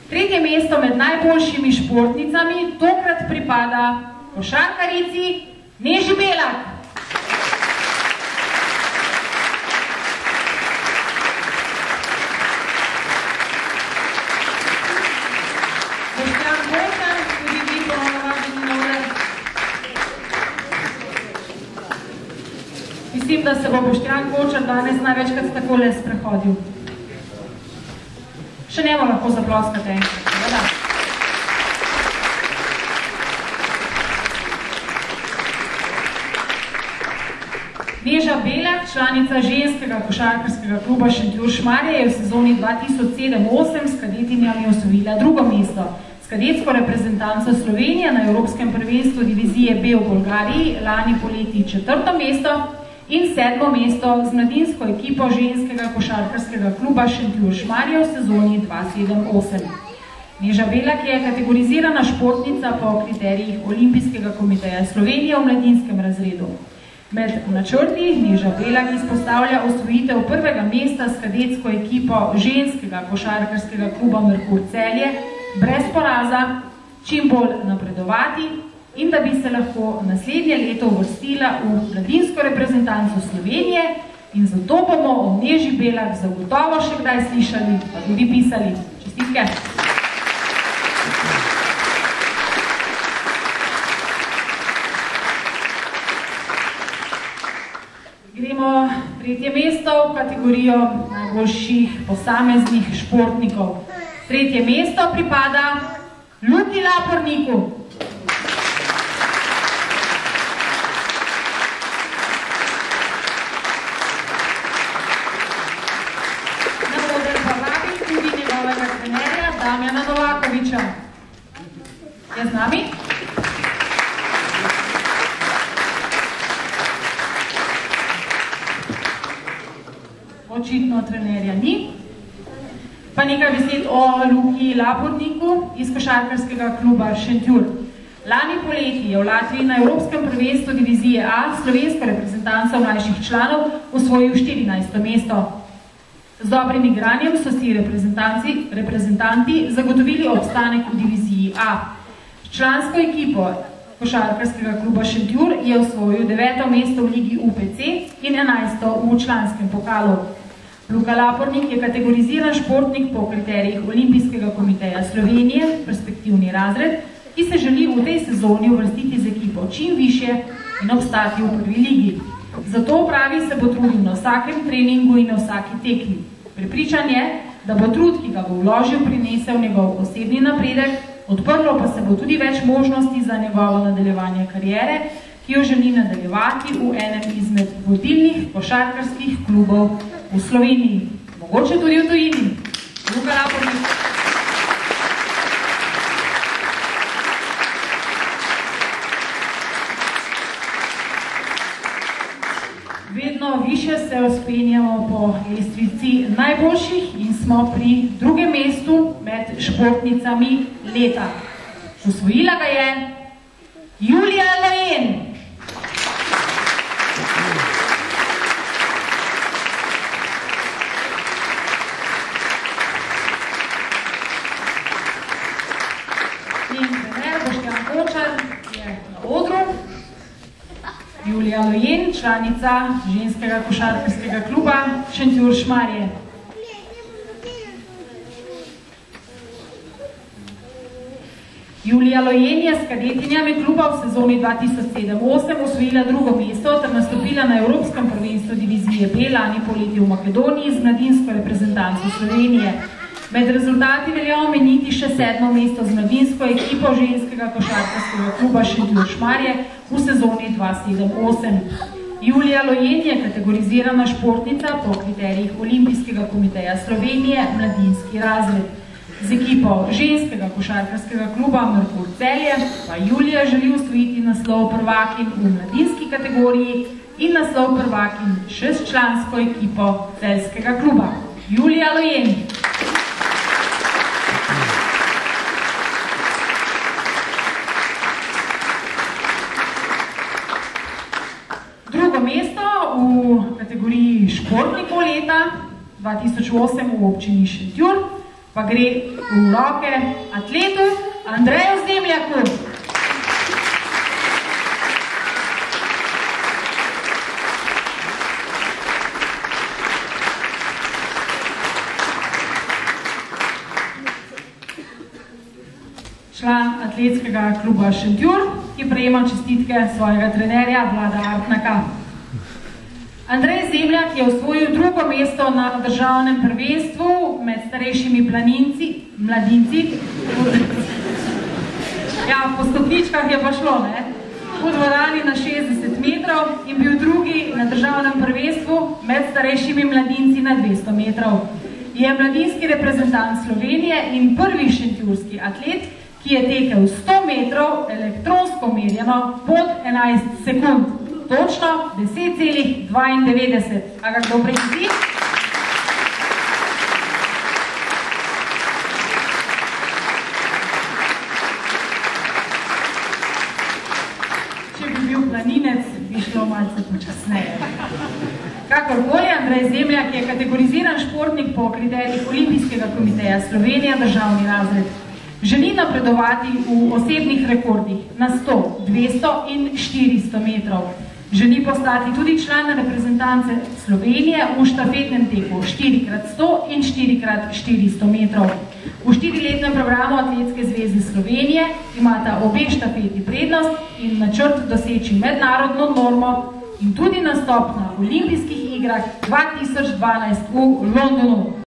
Tretje mesto med najboljšimi športnicami tokrat pripada košarkarici Neži Belak. Boštjan Kočar, tudi vi ponovno vabljeni na ure. Mislim, da se bo Boštjan Kočar danes največkrat takole sprehodil. Še njemu lahko zaploskate enkrat. Neža Belak, članica ženskega košarkarskega kluba Šentjur Šmarje, je v sezoni 2007-2008 s kadetinjami osvojila drugo mesto. S kadetsko reprezentanco Slovenije na Evropskem prvenstvu divizije B v Bolgariji lani poleti četrto mesto in sedmo mesto z mladinsko ekipo ženskega košarkarskega kluba Šentjur Šmarje v sezoni 2007-2008. Neža Belak je kategorizirana športnica po kriterijih Olimpijskega komiteja Slovenije v mladinskem razredu. Med načrti Neža Belak izpostavlja osvojitev prvega mesta s kadetsko ekipo ženskega košarkarskega kluba Merkur Celje brez poraza, čim bolj napredovati in da bi se lahko naslednje leto uvrstila v mladinsko reprezentanco Slovenije in zato bomo o Neži Belak zagotovo še kdaj slišali, pa tudi pisali. Čestitke! Gremo tretje mesto v kategorijo najboljših posameznih športnikov. Tretje mesto pripada Luki Laporniku. Na oder pa vabim tudi njegovega trenerja Damjana Novakoviča. Je z nami? Očitno trenerja ni. Pa nekaj besed o Luki Laporniku iz košarkarskega kluba Šentjur. Lani poleti je v Latviji na Evropskem prvenstvu divizije A slovensko reprezentanco mlajših članov osvojil 14. mesto. Z dobrim igranjem so si reprezentanti zagotovili obstanek v diviziji A. Člansko ekipo košarkarskega kluba Šentjur je osvojil 9. mesto v ligi UPC in 11. v članskem pokalu. Luka Lapornik je kategoriziran športnik po kriterijih Olimpijskega komiteja Slovenije, perspektivni razred, ki se želi v tej sezoni uvrstiti z ekipo čim više in obstati v prvi ligi. Zato pravi se bo trudil na vsakem treningu in na vsaki tekmi. Prepričan je, da bo trud, ki ga bo vložil, prinesel njegov osebni napredek, odprlo pa se bo tudi več možnosti za njegovo nadaljevanje kariere, ki jo želi nadaljevati v enem izmed vodilnih košarkarskih klubov v Sloveniji. Mogoče tudi v tujini. Luka Lapornik. Vedno više se vzpenjamo po lestvici najboljših in smo pri drugem mestu med športnicami leta. Osvojila ga je Julija Lojen. Julija Lojen, članica ženskega košarkarskega kluba Šentjur Šmarje. Julija Lojen je s kadetinjami kluba v sezoni 2007-2008 osvojila drugo mesto ter nastopila na Evropskem prvenstvu divizije B lani poleti v Makedoniji z mladinsko reprezentanco Slovenije. Med rezultati velja omeniti še 7. mesto z mladinsko ekipo ženskega košarkarskega kluba Šentjur Šmarje v sezoni 2007-2008. Julija Lojen je kategorizirana športnica po kriterijih Olimpijskega komiteja Slovenije, mladinski razred. Z ekipo ženskega košarkarskega kluba Merkur Celje pa Julija želi osvojiti naslov prvakin v mladinski kategoriji in naslov prvakin še s člansko ekipo celjskega kluba. Julija Lojen. Drugo mesto v kategoriji športnikov leta 2008 v občini Šentjur pa gre v roke atletu Andreju Zemljaku. Član atletskega kluba Šentjur, ki prejema čestitke svojega trenerja Vlada Artnaka. Andrej Zemljak je osvojil drugo mesto na državnem prvenstvu med starejšimi mladinci. Ja, po stopničkah je pa šlo, ne? V dvorani na 60 metrov in bil drugi na državnem prvenstvu med starejšimi mladinci na 200 metrov. Je mladinski reprezentant Slovenije in prvi šentjurski atlet, ki je tekel 100 metrov elektronsko merjeno pod 11 sekund. Točno 10,92. A ga kdo prehiti? Če bi bil planinec, bi šlo malce počasneje. Kakorkoli, Andrej Zemljak je kategoriziran športnik po kriterijih Olimpijskega komiteja Slovenija, državni razred. Želi napredovati v osebnih rekordih na 100, 200 in 400 metrov. Želi postati tudi član reprezentance Slovenije v štafetnem teku 4x100 in 4x400 metrov. V 4-letnem programu Atletske zveze Slovenije imata obe štafeti prednost in načrt doseči mednarodno normo in tudi nastop na olimpijskih igrah 2012 v Londonu.